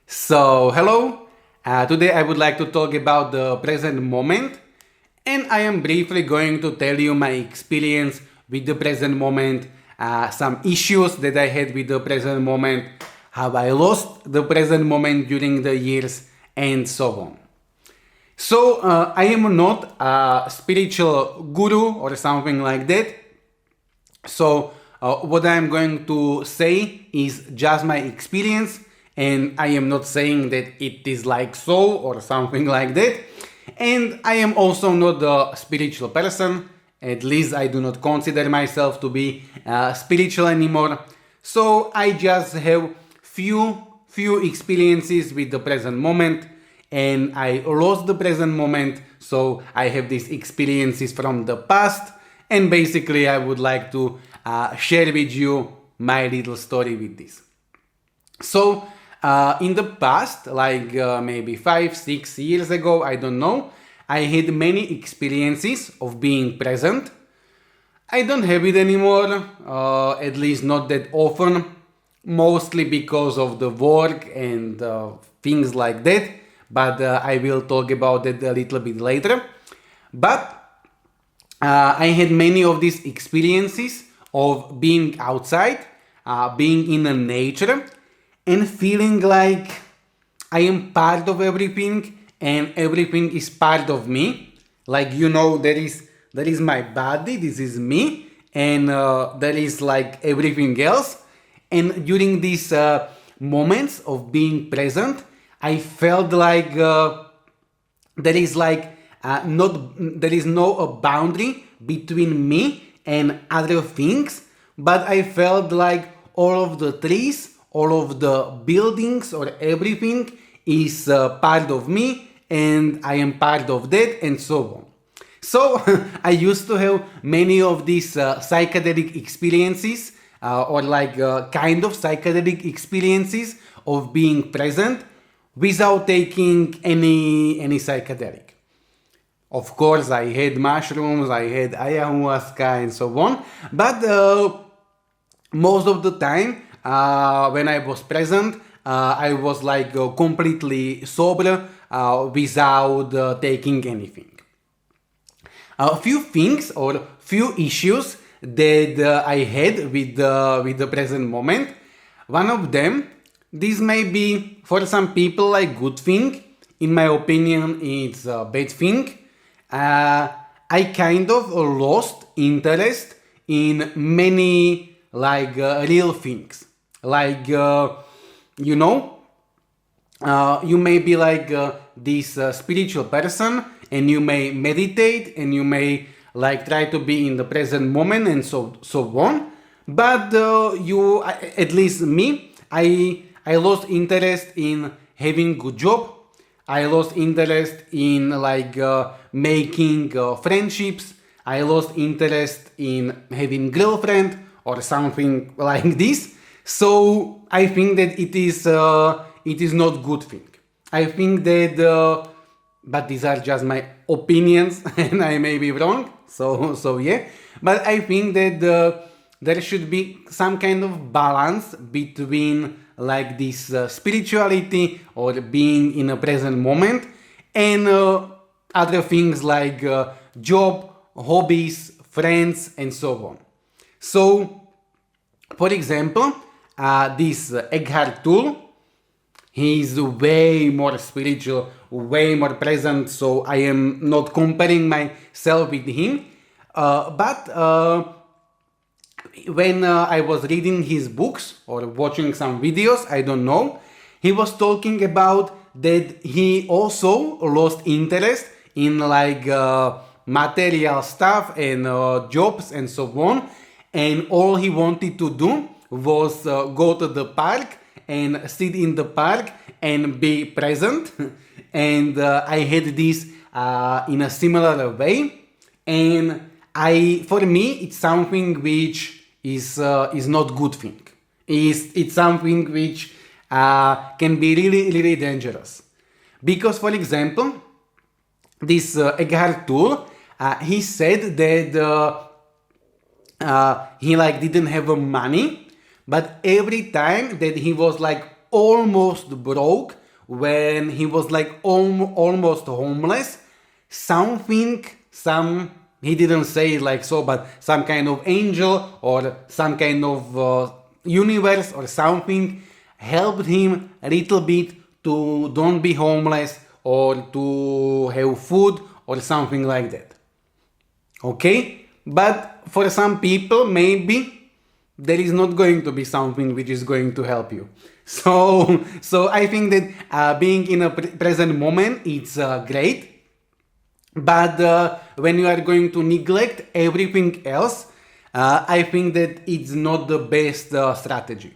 Hello. Today I would like to talk about the present moment, and I am briefly going to tell you my experience with the present moment, some issues that I had with the present moment, how I lost the present moment during the years, and so on. I am not a spiritual guru or something like that. What I am going to say is just my experience, and I am not saying that it is like so or something like that. And I am also not a spiritual person. At least I do not consider myself to be spiritual anymore. So I just have few experiences with the present moment, and I lost the present moment. So I have these experiences from the past, and basically I would like to share with you my little story with this. In the past, maybe 5, 6 years ago, I don't know, I had many experiences of being present. I don't have it anymore, at least not that often, mostly because of the work and things like that. But I will talk about that a little bit later. But I had many of these experiences of being outside, being in the nature, and feeling like I am part of everything and everything is part of me. Like there is my body, this is me, and there is like everything else. And during these moments of being present, I felt like there is not there is no boundary between me and other things, but I felt like all of the trees, all of the buildings or everything is part of me, and I am part of that, and so on. So I used to have many of these psychedelic experiences, or kind of psychedelic experiences of being present without taking any psychedelic. Of course, I had mushrooms, I had ayahuasca, and so on. But most of the time, when I was present, I was completely sober without taking anything. A few things or few issues that I had with the present moment. One of them, this may be for some people like good thing. In my opinion, it's a bad thing. I kind of lost interest in many real things. Like you know, you may be this spiritual person, and you may meditate, and you may try to be in the present moment, and so on. But at least me, I lost interest in having good job. I lost interest in making friendships. I lost interest in having girlfriend or something like this. So I think that it is not good thing. I think that, but these are just my opinions, and I may be wrong. So yeah. But I think that there should be some kind of balance between this spirituality or being in a present moment, and other things like job, hobbies, friends, and so on. So, for example, this Eckhart Tolle, he's way more spiritual, way more present, so I am not comparing myself with him. But when I was reading his books or watching some videos, I don't know, he was talking about that he also lost interest in material stuff and jobs and so on, and all he wanted to do was go to the park and sit in the park and be present. And I had this in a similar way, and for me, it's something which is not good thing. It's something which can be really dangerous, because, for example, this Eckhart Tolle, he said that he didn't have money, but every time that he was almost broke, when he was like almost homeless, he didn't say it like so, but some kind of angel or some kind of universe or something helped him a little bit to don't be homeless or to have food or something like that. Okay? But for some people, maybe there is not going to be something which is going to help you. So I think that being in a present moment, it's great. But when you are going to neglect everything else, I think that it's not the best strategy.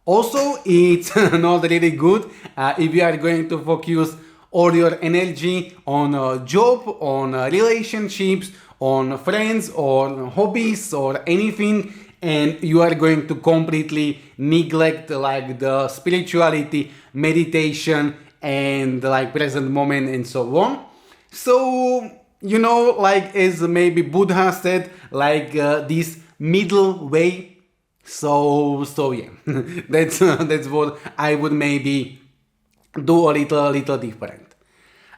Also, it's not really good if you are going to focus all your energy on a job, on relationships, on friends, or hobbies, or anything, and you are going to completely neglect like the spirituality, meditation, and like present moment and so on. So, like as maybe Buddha said, like this middle way. So yeah, that's what I would maybe do a little different.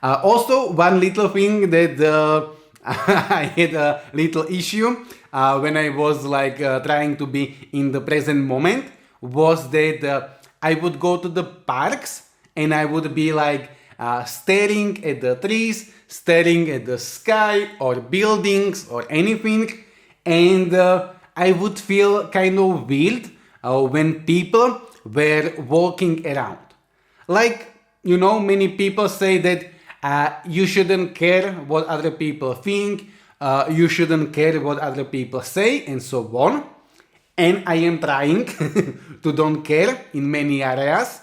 Also, one little thing that I had a little issue when I was like trying to be in the present moment was that I would go to the parks and I would be like staring at the trees, staring at the sky or buildings or anything, and I would feel kind of weird when people were walking around. Like, many people say that you shouldn't care what other people think, you shouldn't care what other people say, and so on. And I am trying to don't care in many areas,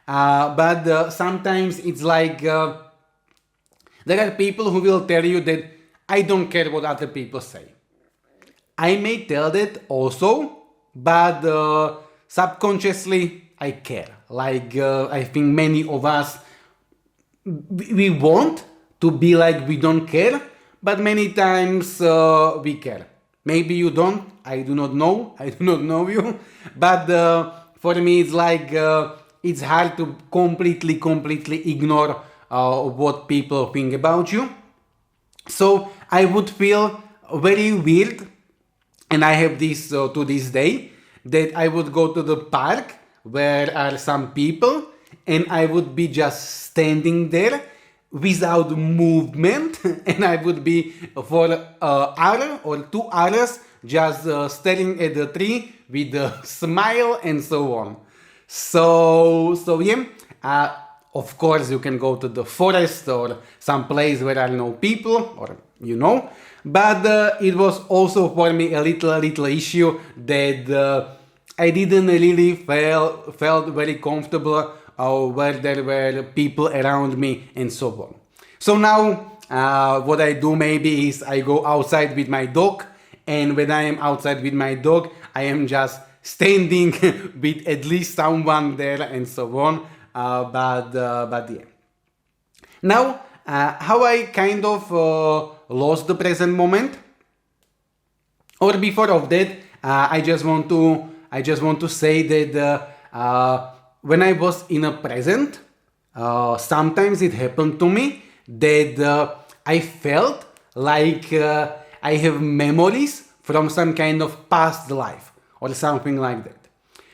but sometimes it's like there are people who will tell you that I don't care what other people say. I may tell that also, but subconsciously I care. Like I think many of us, we want to be like we don't care, but many times we care. Maybe you don't, I do not know, I do not know you, but for me it's like it's hard to completely ignore what people think about you. So I would feel very weird, and I have this to this day, that I would go to the park where are some people and I would be just standing there without movement and I would be for an hour or 2 hours just staring at the tree with a smile and so on. So yeah, of course you can go to the forest or some place where there are no people, or but it was also for me a little issue that I didn't really felt very comfortable where there were people around me and so on. So now what I do maybe is I go outside with my dog, and when I am outside with my dog I am just standing with at least someone there and so on. But yeah. Now how I kind of lost the present moment, or before of that, I just want to say that when I was in a present, sometimes it happened to me that I felt like I have memories from some kind of past life or something like that.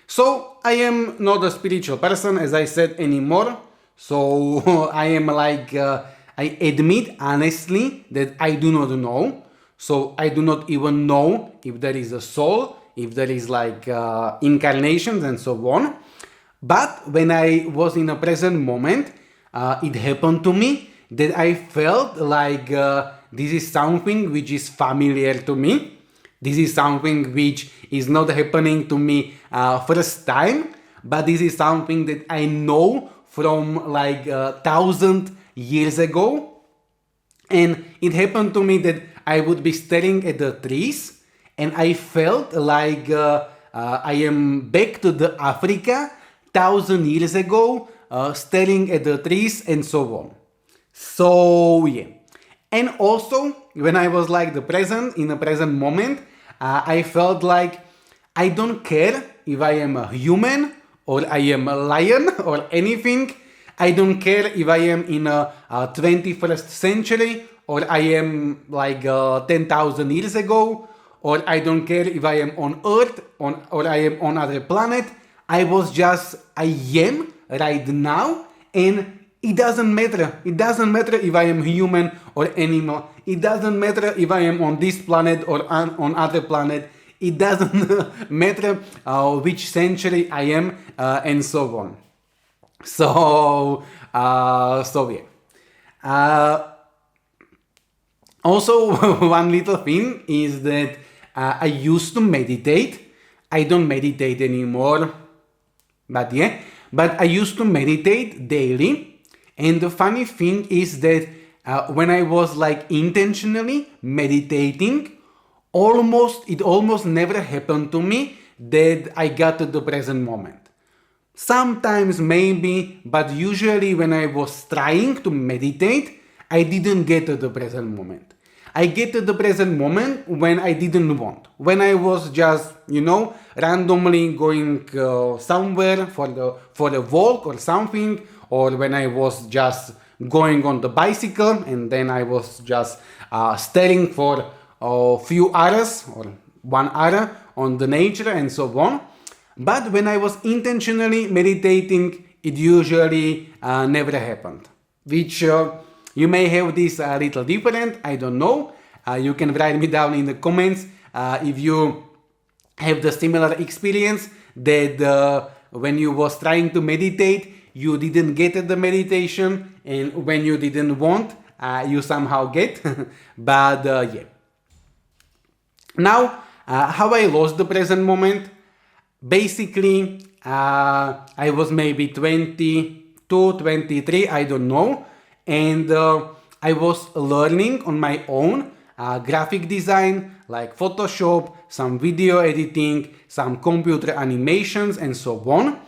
So I am not a spiritual person, as I said, anymore. So I am like, I admit honestly that I do not know. So I do not even know if there is a soul, if there is like incarnations and so on. But when I was in a present moment, it happened to me that I felt like this is something which is familiar to me. This is something which is not happening to me first time, but this is something that I know from like 1,000 years ago. And it happened to me that I would be staring at the trees and I felt like I am back to the Africa 1,000 years ago, staring at the trees and so on. So yeah. And also when I was like in the present moment, I felt like I don't care if I am a human or I am a lion or anything. I don't care if I am in a 21st century or I am like 10,000 years ago, or I don't care if I am on Earth or I am on other planet. I am right now, and it doesn't matter. It doesn't matter if I am human or animal. It doesn't matter if I am on this planet or on other planet. It doesn't matter which century I am, and so on. So yeah. Also, one little thing is that I used to meditate. I don't meditate anymore, but yeah. But I used to meditate daily, and the funny thing is that when I was like intentionally meditating, it almost never happened to me that I got to the present moment. Sometimes maybe, but usually when I was trying to meditate, I didn't get to the present moment. I get to the present moment when I didn't want. When I was just, randomly going somewhere for a walk or something, or when I was just going on the bicycle and then I was just staring for a few hours or 1 hour on the nature and so on. But when I was intentionally meditating, it usually never happened. Which you may have this a little different, I don't know. You can write me down in the comments if you have the similar experience that when you was trying to meditate, you didn't get the meditation, and when you didn't want, you somehow get. But yeah. Now, how I lost the present moment? Basically, I was maybe 22, 23, I don't know, and I was learning on my own graphic design, like Photoshop, some video editing, some computer animations, and so on.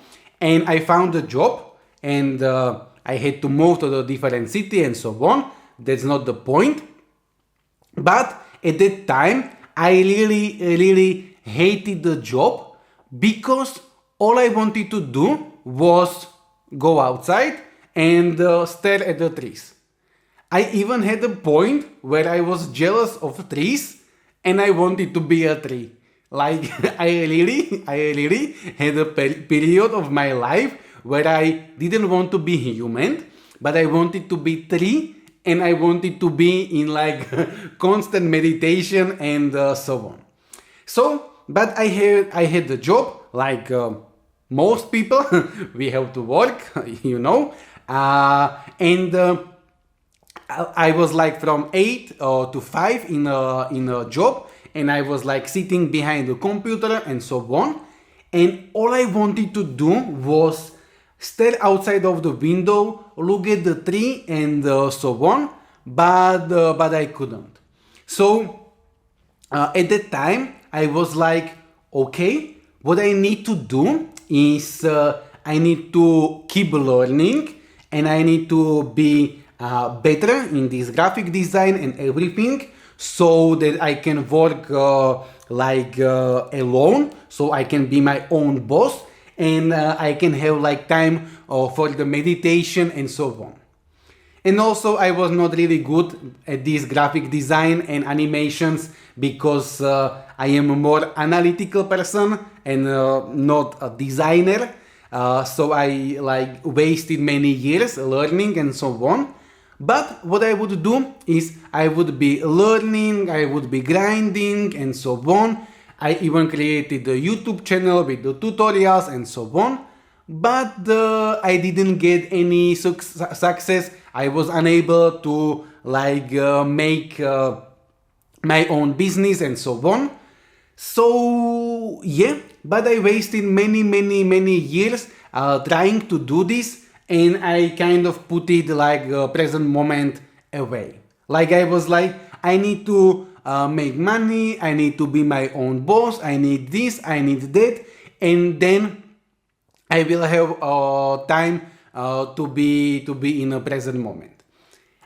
And I found a job, and I had to move to a different city and so on. That's not the point. But at that time, I really hated the job because all I wanted to do was go outside and stare at the trees. I even had a point where I was jealous of trees and I wanted to be a tree. Like I really had a period of my life where I didn't want to be human, but I wanted to be tree, and I wanted to be in like constant meditation and so on. So, but I had the job like most people. We have to work, and I was like from 8 to 5 in a job, and I was like sitting behind the computer and so on. And all I wanted to do was stare outside of the window, look at the tree and so on, but I couldn't. So at that time I was like, okay, what I need to do is I need to keep learning, and I need to be better in this graphic design and everything, so that I can work alone, so I can be my own boss, and I can have like time for the meditation and so on. And also I was not really good at this graphic design and animations because I am a more analytical person and not a designer. So I like wasted many years learning and so on. But what I would do is I would be learning, I would be grinding and so on. I even created a YouTube channel with the tutorials and so on. But I didn't get any success. I was unable to make my own business and so on. So yeah, but I wasted many years trying to do this, and I kind of put it like present moment away. Like I was like, I need to make money, I need to be my own boss, I need this, I need that, and then I will have time to be in a present moment.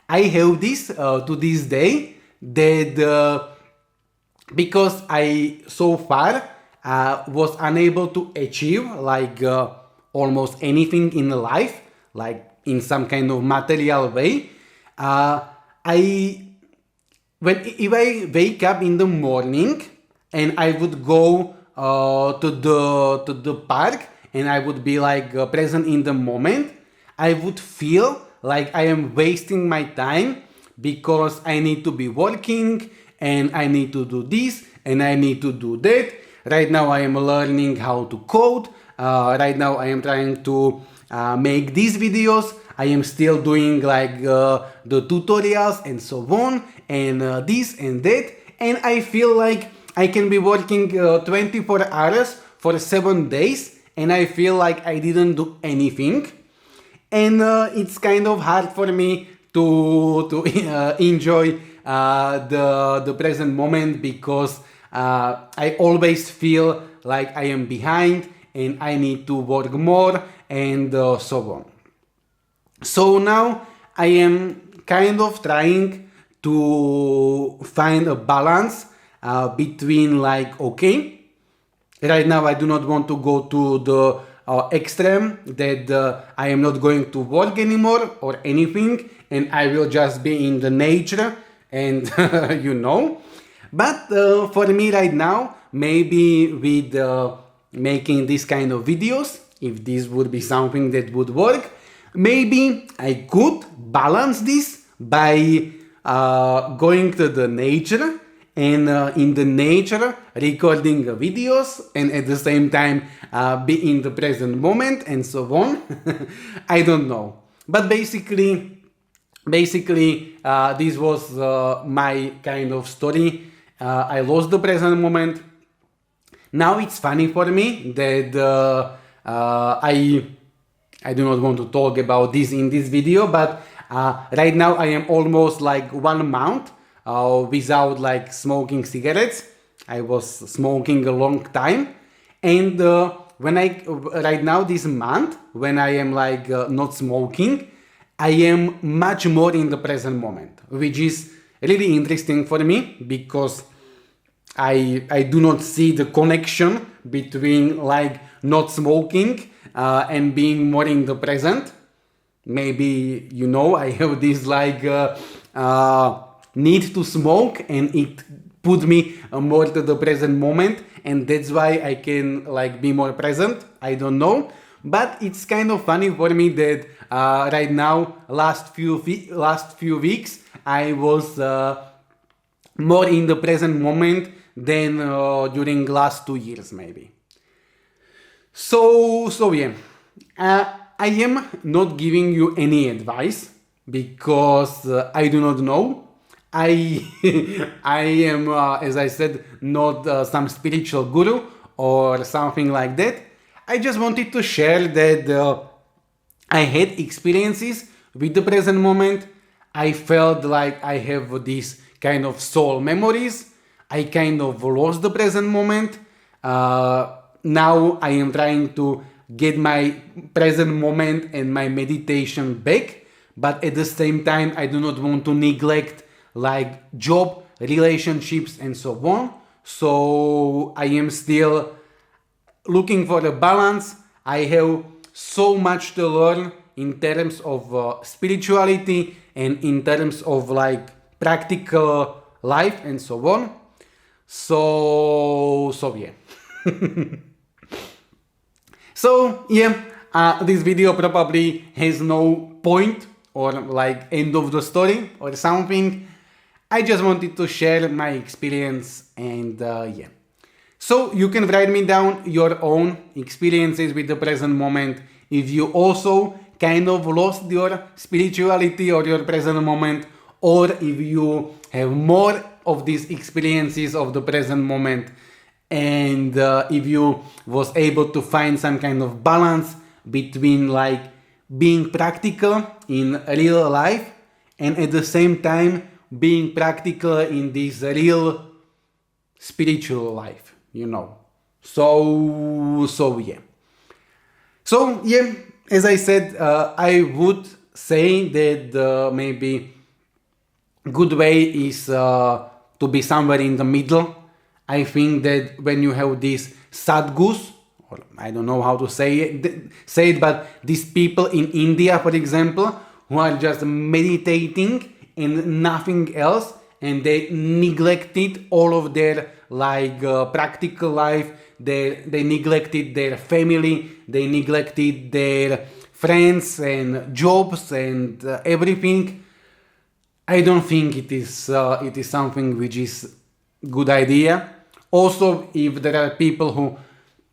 I have this to this day that because I so far was unable to achieve like almost anything in life, like in some kind of material way. If I wake up in the morning and I would go to the park and I would be like present in the moment, I would feel like I am wasting my time because I need to be working and I need to do this and I need to do that. Right now I am learning how to code. Right now I am trying to make these videos. I am still doing like the tutorials and so on and this and that, and I feel like I can be working 24 hours for 7 days and I feel like I didn't do anything, and it's kind of hard for me to enjoy the present moment because I always feel like I am behind and I need to work more and so on. So now I am kind of trying to find a balance between like, okay, right now I do not want to go to the extreme that I am not going to work anymore or anything and I will just be in the nature and you know. But for me right now, maybe with making this kind of videos, if this would be something that would work, maybe I could balance this by going to the nature and in the nature recording videos and at the same time be in the present moment and so on. I don't know. But basically this was my kind of story. I lost the present moment. Now it's funny for me that I do not want to talk about this in this video, but right now I am almost like 1 month without like smoking cigarettes. I was smoking a long time, and when right now this month when I am like not smoking, I am much more in the present moment, which is really interesting for me because I do not see the connection between like not smoking and being more in the present. Maybe you know I have this like need to smoke and it put me more to the present moment and that's why I can like be more present. I don't know, but it's kind of funny for me that right now last few weeks I was more in the present moment than during last 2 years maybe. So yeah, I am not giving you any advice because I do not know. I am, as I said, not some spiritual guru or something like that. I just wanted to share that I had experiences with the present moment. I felt like I have these kind of soul memories. I kind of lost the present moment. Now I am trying to get my present moment and my meditation back, but at the same time I do not want to neglect like job, relationships and so on. So I am still looking for a balance. I have so much to learn in terms of spirituality and in terms of like practical life and so on. So yeah. So yeah, this video probably has no point or like end of the story or something. I just wanted to share my experience and yeah. So you can write me down your own experiences with the present moment if you also kind of lost your spirituality or your present moment, or if you have more of these experiences of the present moment and if you was able to find some kind of balance between like being practical in real life and at the same time being practical in this real spiritual life, you know. So yeah. So yeah, as I said, I would say that maybe good way is to be somewhere in the middle. I think that when you have these sadhgus or I don't know how to say it, but these people in India, for example, who are just meditating and nothing else, and they neglected all of their practical life. They neglected their family, they neglected their friends and jobs and everything. I don't think it is something which is good idea. Also, if there are people who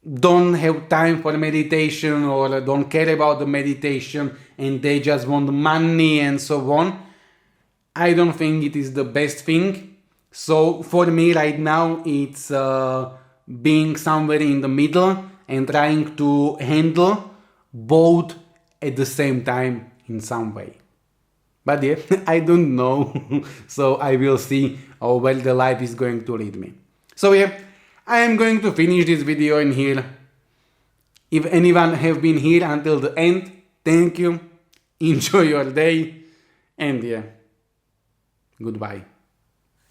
don't have time for meditation or don't care about the meditation and they just want money and so on, I don't think it is the best thing. So for me right now, it's being somewhere in the middle and trying to handle both at the same time in some way. But yeah, I don't know. So I will see where the life is going to lead me. So yeah, I am going to finish this video in here. If anyone have been here until the end, thank you. Enjoy your day. And yeah, goodbye.